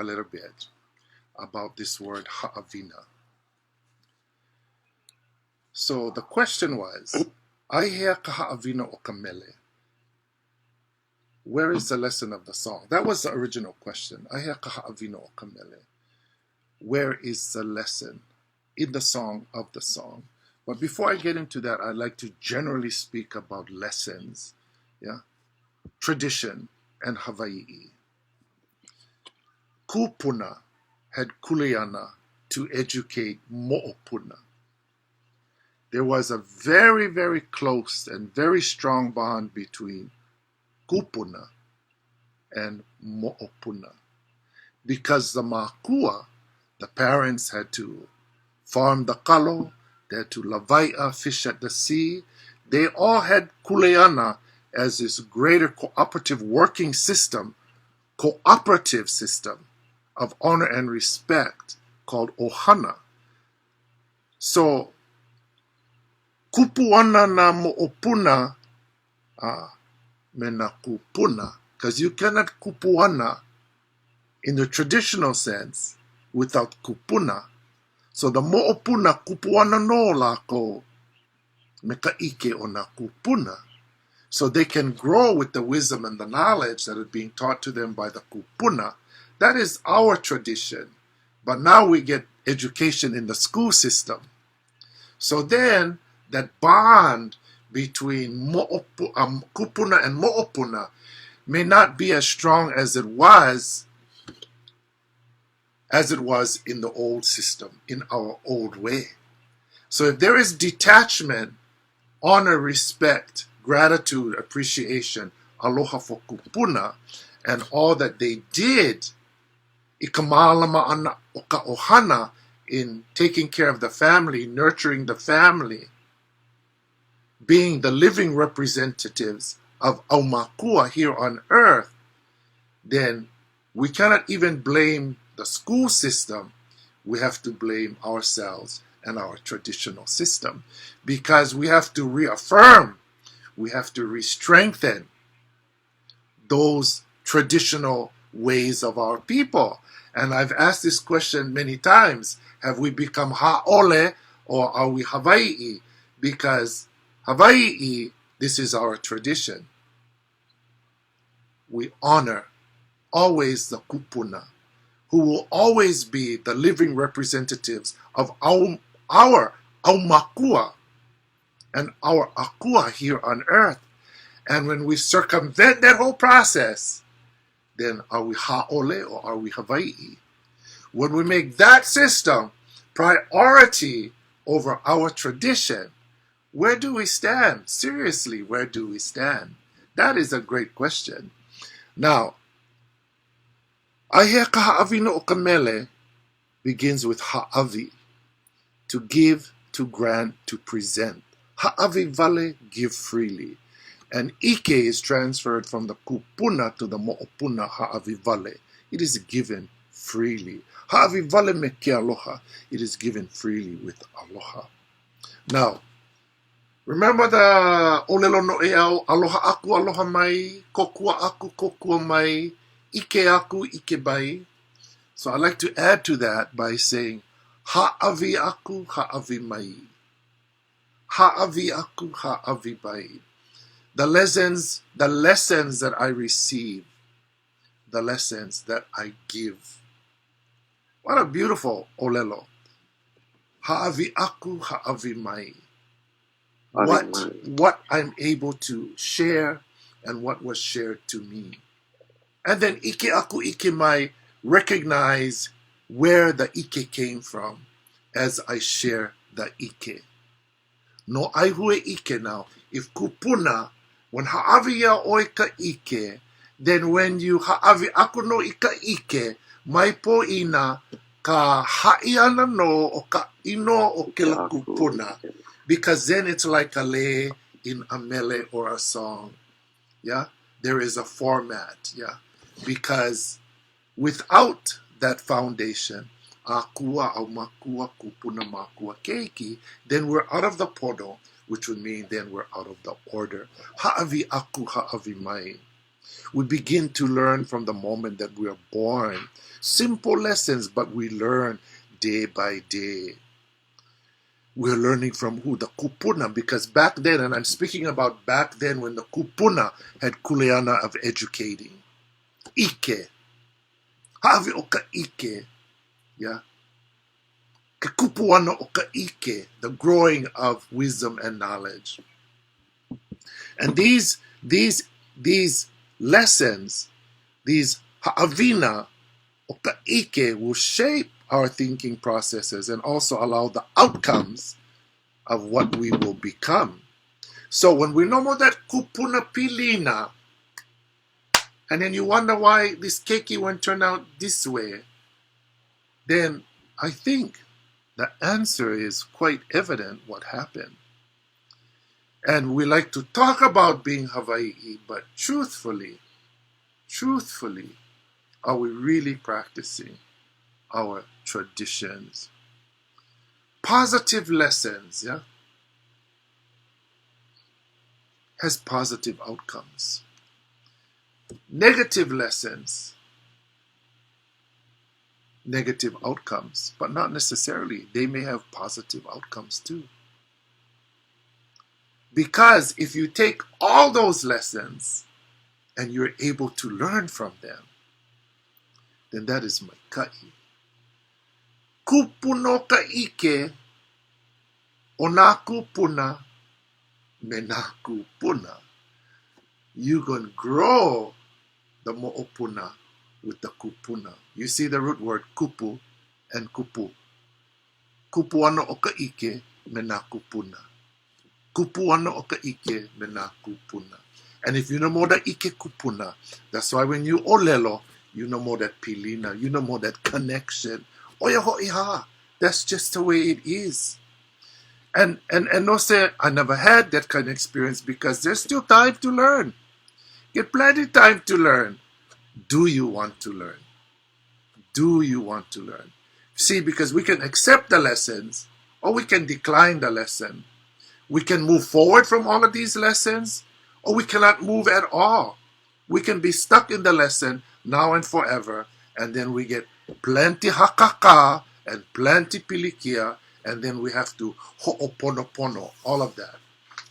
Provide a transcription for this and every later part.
a little bit about this word HaʻAwina. So the question was, Aihea ka HaʻAwina o ka MELE? Where is the lesson of the song? That was the original question. Aihea ka HaʻAwina o ka MELE? Where is the lesson in the song of the song? But before I get into that, I'd like to generally speak about lessons, tradition, and Hawaii. Kupuna had kuleana to educate mo'opuna. There was a very, very close and very strong bond between kupuna and mo'opuna. Because the makua, the parents had to farm the kalo, they had to lavaia, fish at the sea. They all had kuleana as this greater cooperative working system, of honor and respect called ohana. So, kupuana na mo'opuna mena kupuna, because you cannot kupuana in the traditional sense without kupuna. So the mo'opuna kupuana no lako meka ike o na kupuna. So they can grow with the wisdom and the knowledge that is being taught to them by the kupuna. That is our tradition. But now we get education in the school system. So then that bond between kupuna and mo'opuna may not be as strong as it was in the old system, in our old way. So if there is detachment, honor, respect, gratitude, appreciation, aloha for kupuna, and all that they did, ikamalama ana oka ohana, in taking care of the family, nurturing the family, being the living representatives of aumakua here on earth, then we cannot even blame the school system. We have to blame ourselves and our traditional system, because we have to reaffirm, we have to re-strengthen those traditional ways of our people. And I've asked this question many times: have we become ha'ole, or are we Hawaii? Because Hawaii, this is our tradition. We honor always the kupuna, who will always be the living representatives of our aumakua and our akua here on earth. And when we circumvent that whole process, then are we ha'ole or are we Hawaii? When we make that system priority over our tradition, where do we stand? Seriously, where do we stand? That is a great question. Now, Aihea ka HaʻAwina o ka MELE begins with ha'awi, to give, to grant, to present. Ha'awi vale, give freely. And ike is transferred from the kupuna to the mo'opuna ha'awi vale. It is given freely. Ha'awi vale me ke aloha. It is given freely with aloha. Now, remember the olelo no e au, aloha aku, aloha mai, kokua aku, kokua mai, ike aku, ike bai. So I like to add to that by saying, ha'awi aku, ha'awi mai. Ha'awi aku, ha'awi bai. The lessons that I receive, the lessons that I give. What a beautiful olelo. Ha'awi aku, ha'awi mai. What I'm able to share and what was shared to me. And then ike aku, ike mai, recognize where the ike came from as I share the ike. No aihue ike now. If kupuna, when ha'awi ia oi ka ike, then when you ha'awi aku no i ka ike, mai po ina ka ha'iana no o ka ino o ke la kupuna. Because then it's like a lei in a mele or a song. Yeah? There is a format. Yeah? Because without that foundation, akua au makua kupuna makua keiki, then we're out of the podo, which would mean then we're out of the order. Ha'awi aku, ha'awi mai. We begin to learn from the moment that we are born. Simple lessons, but we learn day by day. We're learning from who? The kupuna, because back then, and I'm speaking about back then when the kupuna had kuleana of educating. Ike. Havi o ka ike. Yeah. Ke kupuana o ka ike. The growing of wisdom and knowledge. And these lessons, these HaʻAwina o ka ike will shape our thinking processes and also allow the outcomes of what we will become. So when we know that kupuna pilina, and then you wonder why this keiki won't turn out this way, then I think the answer is quite evident what happened. And we like to talk about being Hawaii, but truthfully, are we really practicing our traditions? Positive lessons, yeah, has positive outcomes. Negative lessons, negative outcomes, but not necessarily. They may have positive outcomes too. Because if you take all those lessons and you're able to learn from them, then that is my kai. Kupuno ka ike, ona kupuna, mena kupuna. You're going to grow the mo'opuna with the kupuna. You see the root word kupu and kupu. Kupuano o ka ike, mena kupuna. Kupuano o ka ike, mena kupuna. And if you know more that ike kupuna, that's why when you olelo, you know more that pilina, you know more that connection. Oya ho'iha, that's just the way it is. And no say, I never had that kind of experience because there's still time to learn. Get plenty of time to learn. Do you want to learn? Do you want to learn? See, because we can accept the lessons or we can decline the lesson. We can move forward from all of these lessons or we cannot move at all. We can be stuck in the lesson now and forever, and then we get plenty hakaka and plenty pilikia, and then we have to ho'oponopono, all of that.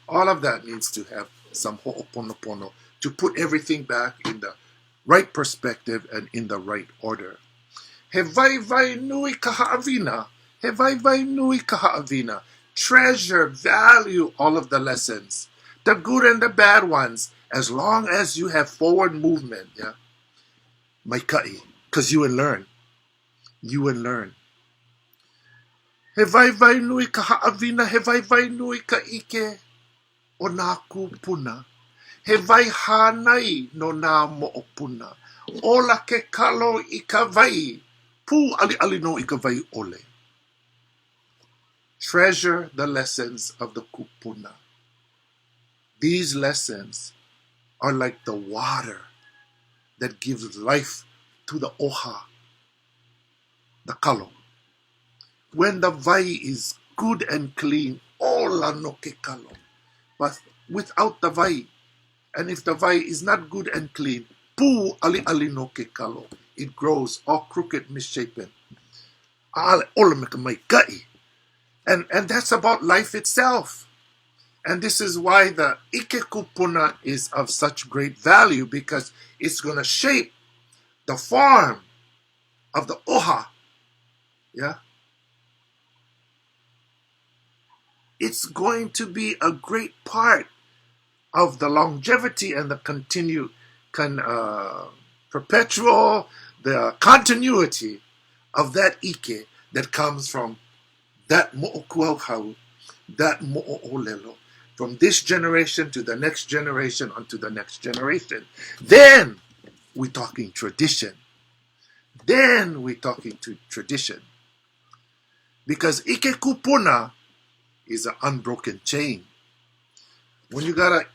All of that needs to have some ho'oponopono to put everything back in the right perspective and in the right order. He vai vai nui ka ha'awina. He vai vai nui ka ha'awina. Treasure, value all of the lessons, the good and the bad ones, as long as you have forward movement, yeah. Mai kai, because you will learn. You will learn. He vai vai nui ka ha'awina, he vai vai nui ka ike o nā kupuna. He vai hānai no nā mo'opuna. Ola ke kalo I ka vai. Pū ali ali no I ka vai ole. Treasure the lessons of the kupuna. These lessons are like the water that gives life to the oha, the kalo. When the vai is good and clean, ola no ke kalo. But without the vai, and if the vai is not good and clean, pu ali ali no ke kalo. It grows all crooked, misshapen. And that's about life itself. And this is why the ike kupuna is of such great value, because it's going to shape the form of the oha. Yeah. It's going to be a great part of the longevity and the perpetual, the continuity of that ike that comes from that mo'okuauhau, that mo'olelo, from this generation to the next generation onto the next generation. Then we're talking tradition. Then we're talking to tradition. Because ike kupuna is an unbroken chain. When you gotta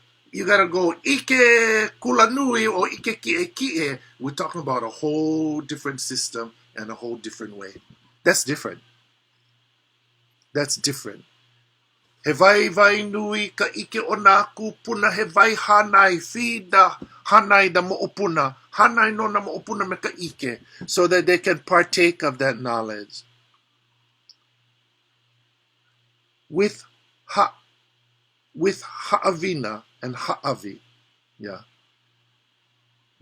go ike kulanui or ike ki'e, we're talking about a whole different system and a whole different way. That's different. That's different. He vai nui ka ike o nā kupuna, he vai hanai, whida hanai da mo'opuna, hanai no na mo'opuna me ka ike, so that they can partake of that knowledge. With HaʻAwina and Ha'awi, yeah,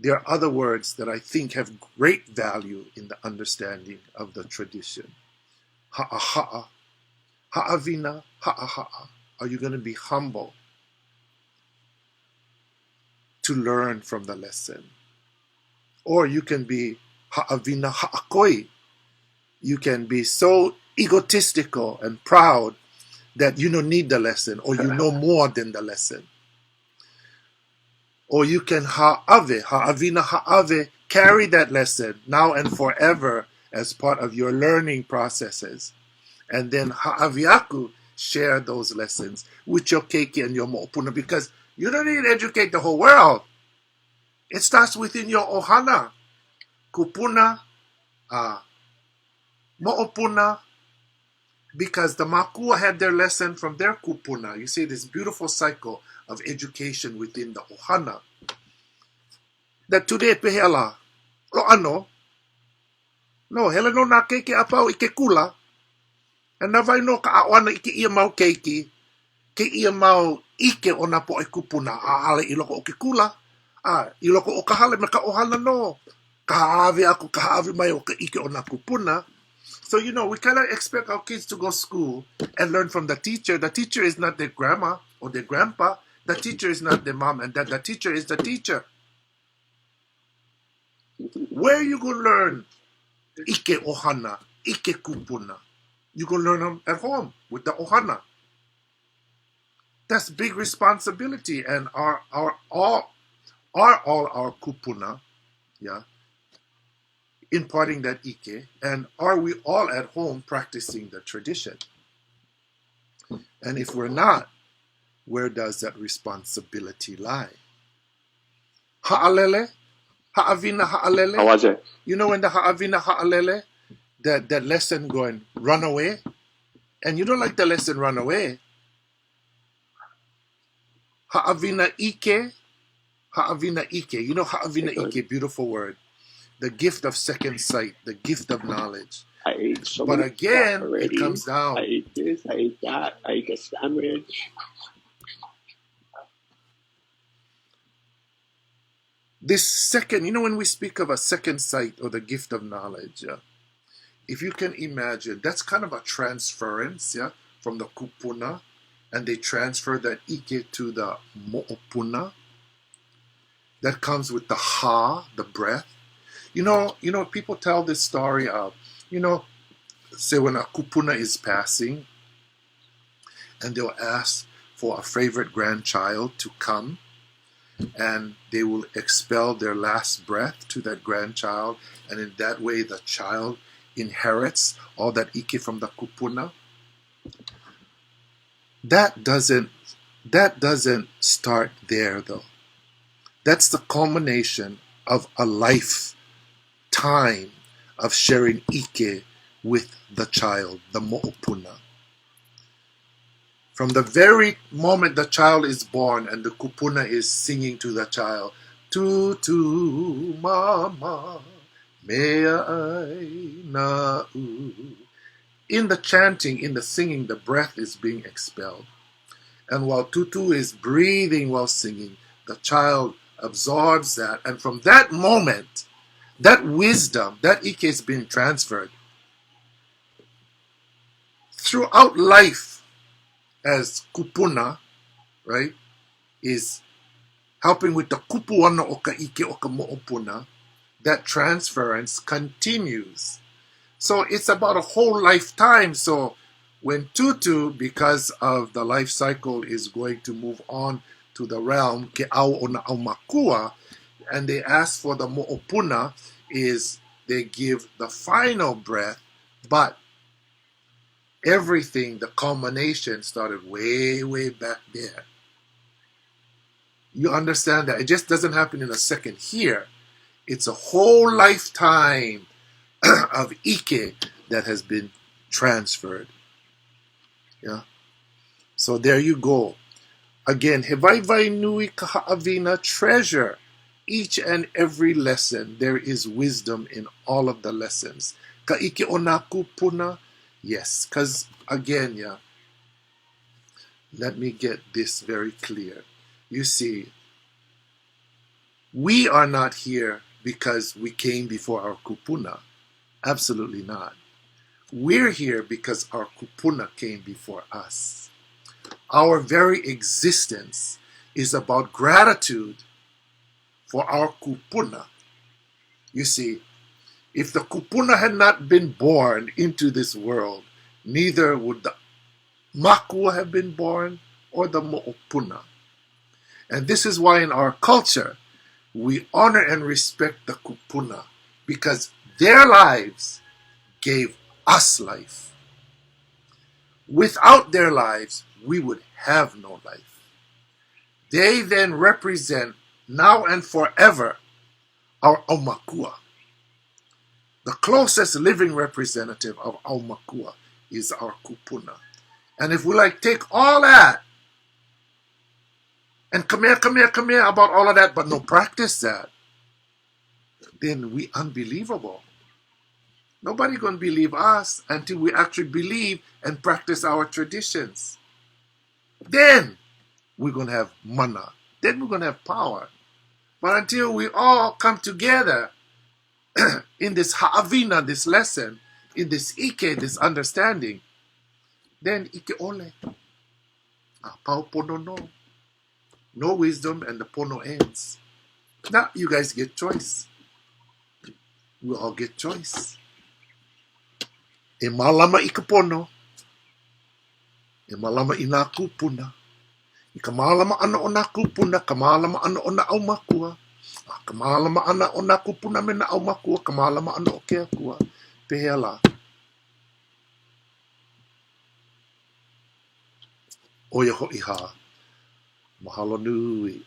there are other words that I think have great value in the understanding of the tradition. Ha'aha'a, Ha'awina, Ha'aha'a. Are you going to be humble to learn from the lesson? Or you can be Ha'awina, Ha'akoi. You can be so egotistical and proud that you don't need the lesson, or you know more than the lesson. Or you can Ha'awina, Ha'awe, carry that lesson now and forever as part of your learning processes. And then Ha'awiaku, share those lessons with your keiki and your mo'opuna, because you don't need to educate the whole world. It starts within your ohana, kupuna, mo'opuna, because the makua had their lesson from their kupuna. You see this beautiful cycle of education within the ohana. That today pehela, lo ano, no, hele no na keiki apau ike kula, and na vai no ka ʻAʻawana ike ia mau keiki, ke ia mau ike o na po e kupuna, a hale I loko o ke kula, I loko o ka hale me ka ohana no, ka haʻawe aku, ka haʻawe mai o ka ike o na kupuna. So, we cannot expect our kids to go to school and learn from the teacher. The teacher is not their grandma or their grandpa. The teacher is not their mom and dad. The teacher is the teacher. Where you going to learn ike ohana, ike kupuna? You going to learn them at home with the ohana. That's big responsibility. And are all our kupuna, yeah, imparting that ike, and are we all at home practicing the tradition? And if we're not, where does that responsibility lie? Ha'alele, Ha'awina, Ha'alele. How was it? When the Ha'awina, Ha'alele, that lesson going, run away, and you don't like the lesson run away. Ha'awina ike, Ha'awina ike. Ha'awina ike, beautiful word. The gift of second sight, the gift of knowledge. I ate so But much again, stuff already. it comes down. I ate this, I ate that, I ate a sandwich. This second, when we speak of a second sight or the gift of knowledge, if you can imagine, that's kind of a transference, from the kupuna, and they transfer that ike to the mo'opuna. That comes with the ha, the breath. People tell this story of, say when a kupuna is passing, and they'll ask for a favorite grandchild to come, and they will expel their last breath to that grandchild, and in that way the child inherits all that ike from the kupuna. That doesn't start there, though. That's the culmination of a lifetime of sharing ike with the child, the mo'opuna. From the very moment the child is born and the kupuna is singing to the child, Tutu mama, me'ai na'u. In the chanting, in the singing, the breath is being expelled. And while Tutu is breathing while singing, the child absorbs that. And from that moment, that wisdom, that ike is being transferred throughout life as kupuna, right, is helping with the kupuana o ka ike o ka mo'opuna. That transference continues. So it's about a whole lifetime. So when Tutu, because of the life cycle, is going to move on to the realm, ke au o na au makua, and they ask for the mo'opuna, is they give the final breath, but everything, the culmination started way, way back there. You understand that? It just doesn't happen in a second here. It's a whole lifetime of ike that has been transferred. Yeah. So there you go. Again, Hevaivai Nui ka HaʻAwina, treasure each and every lesson. There is wisdom in all of the lessons. Ka ike onaku puna. Yes, because again, yeah, let me get this very clear. You see, we are not here because we came before our kupuna. Absolutely not. We're here because our kupuna came before us. Our very existence is about gratitude for our kupuna. You see, if the kupuna had not been born into this world, neither would the makua have been born or the mo'opuna. And this is why in our culture, we honor and respect the kupuna because their lives gave us life. Without their lives, we would have no life. They then represent now and forever our aumakua. The closest living representative of aumakua is our kupuna. And if we take all that and come here about all of that, but no practice that, then we unbelievable. Nobody gonna believe us until we actually believe and practice our traditions. Then we're gonna have mana. Then we're gonna have power. But until we all come together in this HaʻAwina, this lesson, in this ike, this understanding, then ike ole. Pau pono no. No wisdom and the pono ends. Now you guys get choice. We all get choice. E malama i ka pono. E malama i nā kupuna. I ka malama ana o nā kupuna, ka malama ana o nā aumakua. Ka malama ana o nā kupuna me nā aumakua, ka malama ana o ke akua. Pehea la. Oia hoʻi ha. Mahalo nui.